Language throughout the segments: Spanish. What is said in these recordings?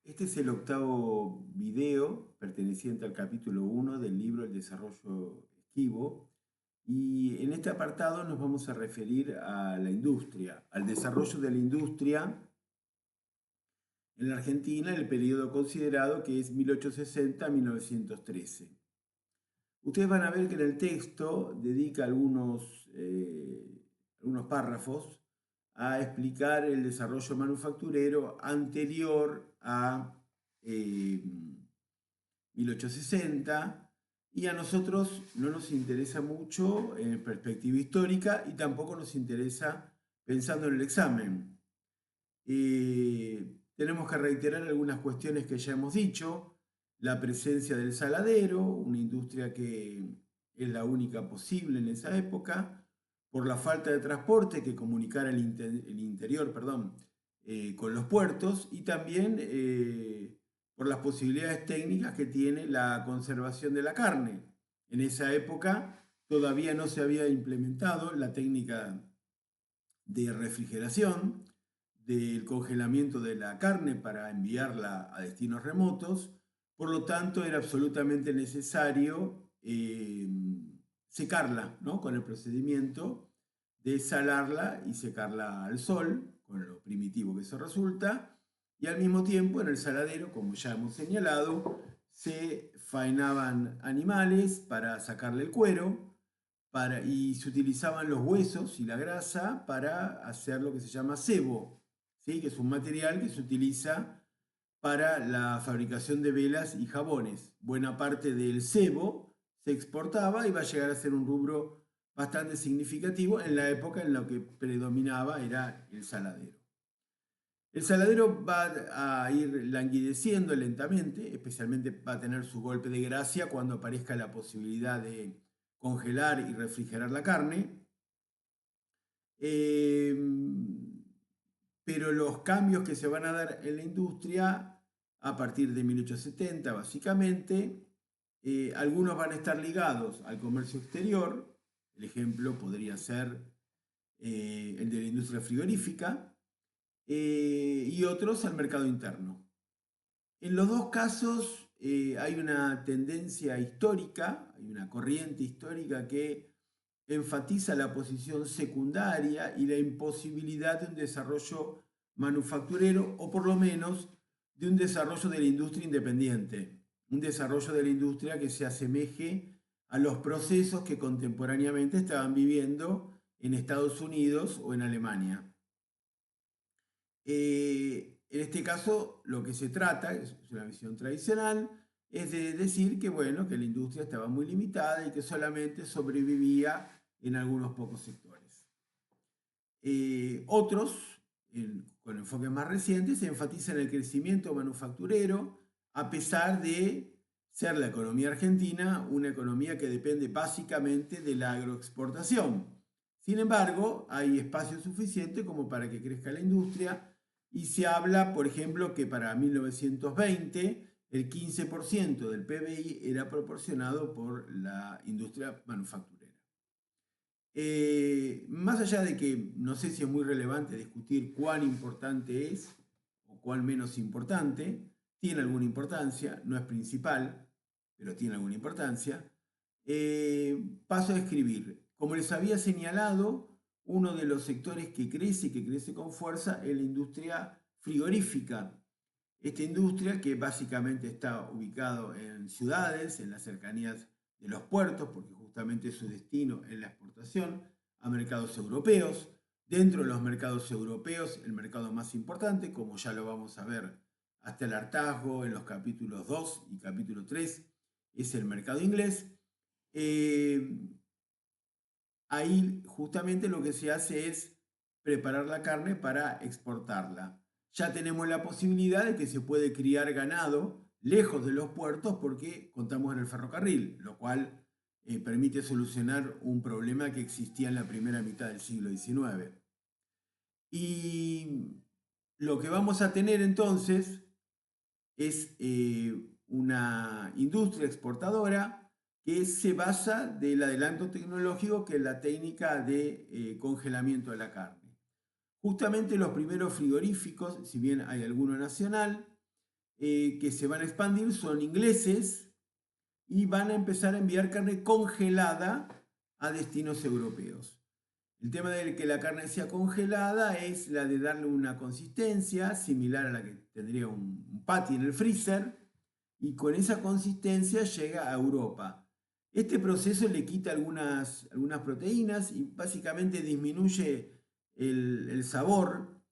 Este es el octavo video perteneciente al capítulo 1 del libro El desarrollo esquivo y en este apartado nos vamos a referir a la industria, al desarrollo de la industria en la Argentina en el periodo considerado que es 1860 a 1913. Ustedes van a ver que en el texto dedica algunos párrafos a explicar el desarrollo manufacturero anterior a 1860 y a nosotros no nos interesa mucho en perspectiva histórica y tampoco nos interesa pensando en el examen. Tenemos que reiterar algunas cuestiones que ya hemos dicho, la presencia del saladero, una industria que es la única posible en esa época, por la falta de transporte que comunicara el interior, con los puertos y también por las posibilidades técnicas que tiene la conservación de la carne. En esa época todavía no se había implementado la técnica de refrigeración, del congelamiento de la carne para enviarla a destinos remotos, por lo tanto era absolutamente necesario secarla, ¿no? Con el procedimiento de salarla y secarla al sol, con lo primitivo que eso resulta, y al mismo tiempo en el saladero, como ya hemos señalado, se faenaban animales para sacarle el cuero, y se utilizaban los huesos y la grasa para hacer lo que se llama sebo, ¿sí? Que es un material que se utiliza para la fabricación de velas y jabones. Buena parte del sebo se exportaba y va a llegar a ser un rubro bastante significativo en la época en la que predominaba era el saladero. El saladero va a ir languideciendo lentamente, especialmente va a tener su golpe de gracia cuando aparezca la posibilidad de congelar y refrigerar la carne. Eh, pero los cambios que se van a dar en la industria a partir de 1870, básicamente, algunos van a estar ligados al comercio exterior. El ejemplo podría ser el de la industria frigorífica, y otros al mercado interno. En los dos casos hay una tendencia histórica, hay una corriente histórica que enfatiza la posición secundaria y la imposibilidad de un desarrollo manufacturero o por lo menos de un desarrollo de la industria independiente, un desarrollo de la industria que se asemeje a los procesos que contemporáneamente estaban viviendo en Estados Unidos o en Alemania. En este caso, lo que se trata, es una visión tradicional, es de decir que, bueno, que la industria estaba muy limitada y que solamente sobrevivía en algunos pocos sectores. Otros, con enfoques más recientes, se enfatizan el crecimiento manufacturero, a pesar de ser la economía argentina una economía que depende básicamente de la agroexportación. Sin embargo, hay espacio suficiente como para que crezca la industria y se habla, por ejemplo, que para 1920 el 15% del PBI era proporcionado por la industria manufacturera. Más allá de que no sé si es muy relevante discutir cuán importante es o cuán menos importante, tiene alguna importancia, no es principal, pero tiene alguna importancia, paso a escribir. Como les había señalado, uno de los sectores que crece con fuerza, es la industria frigorífica. Esta industria que básicamente está ubicado en ciudades, en las cercanías de los puertos, porque justamente su destino es la exportación a mercados europeos. Dentro de los mercados europeos, el mercado más importante, como ya lo vamos a ver hasta el hartazgo en los capítulos 2 y capítulo 3, es el mercado inglés. Ahí justamente lo que se hace es preparar la carne para exportarla. Ya tenemos la posibilidad de que se puede criar ganado lejos de los puertos porque contamos en el ferrocarril, lo cual permite solucionar un problema que existía en la primera mitad del siglo XIX. Y lo que vamos a tener entonces es una industria exportadora que se basa del adelanto tecnológico que es la técnica de congelamiento de la carne. Justamente los primeros frigoríficos, si bien hay alguno nacional, que se van a expandir son ingleses y van a empezar a enviar carne congelada a destinos europeos. El tema de que la carne sea congelada es la de darle una consistencia similar a la que tendría un patty en el freezer, y con esa consistencia llega a Europa. Este proceso le quita algunas proteínas y básicamente disminuye el sabor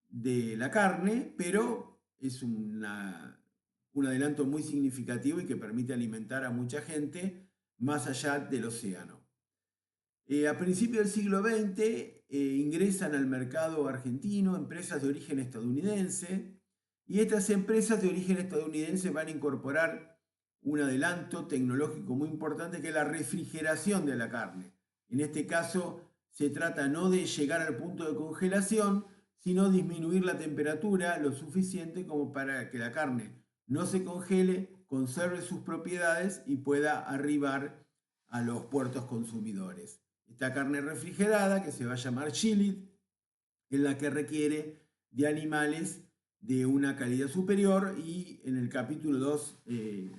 de la carne, pero es un adelanto muy significativo y que permite alimentar a mucha gente más allá del océano. A principios del siglo XX ingresan al mercado argentino empresas de origen estadounidense, y estas empresas de origen estadounidense van a incorporar un adelanto tecnológico muy importante, que es la refrigeración de la carne. En este caso se trata no de llegar al punto de congelación, sino disminuir la temperatura lo suficiente como para que la carne no se congele, conserve sus propiedades y pueda arribar a los puertos consumidores. Esta carne refrigerada, que se va a llamar chilli, es la que requiere de animales de una calidad superior, y en el capítulo 2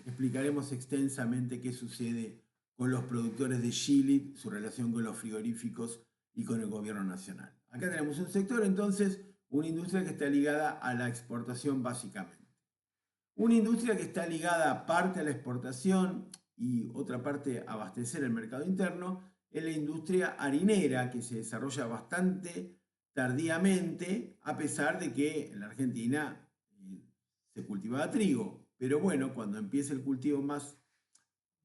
explicaremos extensamente qué sucede con los productores de chilli, su relación con los frigoríficos y con el gobierno nacional. Acá tenemos un sector, entonces, una industria que está ligada a la exportación básicamente. Una industria que está ligada parte a la exportación y otra parte a abastecer el mercado interno es la industria harinera, que se desarrolla bastante tardíamente, a pesar de que en la Argentina se cultivaba trigo. Pero bueno, cuando empieza el cultivo más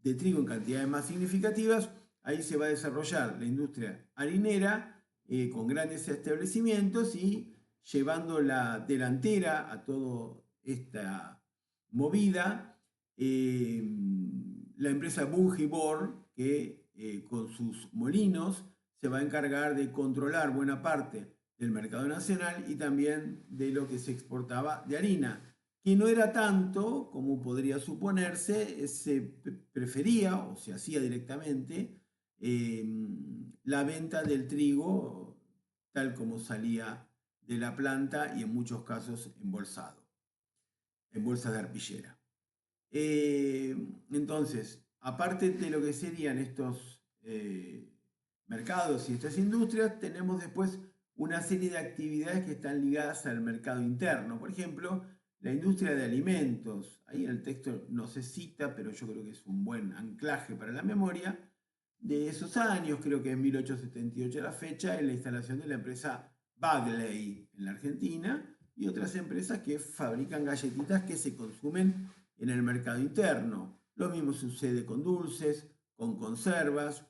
de trigo en cantidades más significativas, ahí se va a desarrollar la industria harinera con grandes establecimientos y llevando la delantera a toda esta movida, la empresa Bungibor, que con sus molinos se va a encargar de controlar buena parte del mercado nacional y también de lo que se exportaba de harina, que no era tanto como podría suponerse. Se prefería o se hacía directamente la venta del trigo tal como salía de la planta, y en muchos casos embolsado, en bolsas de arpillera. Entonces, aparte de lo que serían estos mercados y estas industrias, tenemos después una serie de actividades que están ligadas al mercado interno. Por ejemplo, la industria de alimentos. Ahí en el texto no se cita, pero yo creo que es un buen anclaje para la memoria de esos años. Creo que en 1878 la fecha, en la instalación de la empresa Bagley en la Argentina, y otras empresas que fabrican galletitas que se consumen en el mercado interno. Lo mismo sucede con dulces, con conservas,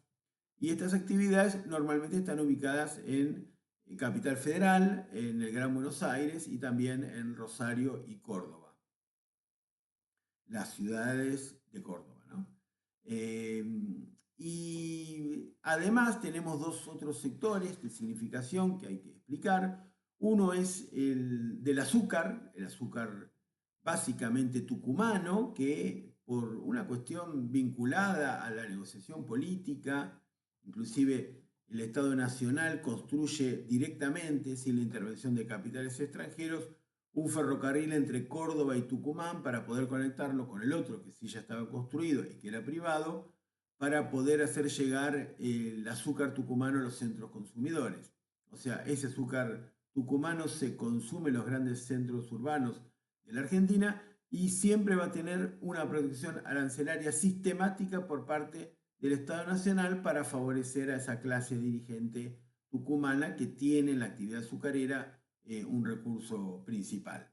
y estas actividades normalmente están ubicadas en Capital Federal, en el Gran Buenos Aires y también en Rosario y Córdoba, las ciudades de Córdoba, ¿no? Y además tenemos dos otros sectores de significación que hay que explicar. Uno es el del azúcar, el azúcar básicamente tucumano, que por una cuestión vinculada a la negociación política, inclusive el Estado Nacional construye directamente, sin la intervención de capitales extranjeros, un ferrocarril entre Córdoba y Tucumán para poder conectarlo con el otro, que sí ya estaba construido y que era privado, para poder hacer llegar el azúcar tucumano a los centros consumidores. O sea, ese azúcar tucumano se consume en los grandes centros urbanos de la Argentina y siempre va a tener una protección arancelaria sistemática por parte del Estado Nacional para favorecer a esa clase dirigente tucumana que tiene en la actividad azucarera un recurso principal.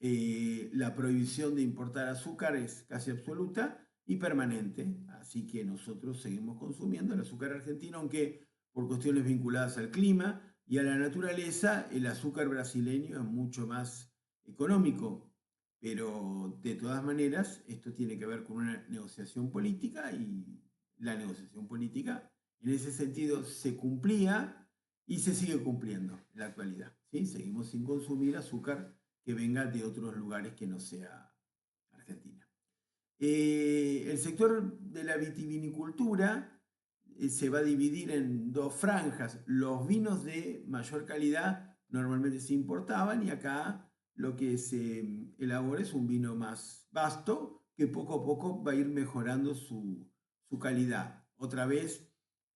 La prohibición de importar azúcar es casi absoluta y permanente, así que nosotros seguimos consumiendo el azúcar argentino, aunque por cuestiones vinculadas al clima y a la naturaleza, el azúcar brasileño es mucho más económico, pero de todas maneras esto tiene que ver con una negociación política, y la negociación política en ese sentido se cumplía y se sigue cumpliendo en la actualidad, ¿sí? Seguimos sin consumir azúcar que venga de otros lugares que no sea Argentina. El sector de la vitivinicultura se va a dividir en dos franjas. Los vinos de mayor calidad normalmente se importaban, y acá lo que se elabora es un vino más vasto que poco a poco va a ir mejorando su calidad. Otra vez,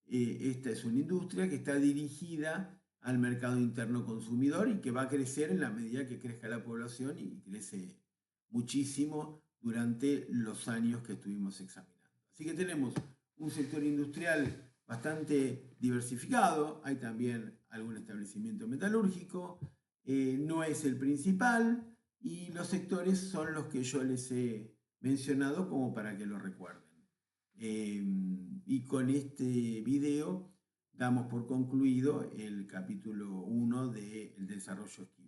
esta es una industria que está dirigida al mercado interno consumidor y que va a crecer en la medida que crezca la población y crece muchísimo durante los años que estuvimos examinando. Así que tenemos un sector industrial bastante diversificado, hay también algún establecimiento metalúrgico, no es el principal y los sectores son los que yo les he mencionado como para que lo recuerden. Y con este video damos por concluido el capítulo 1 del desarrollo esquina.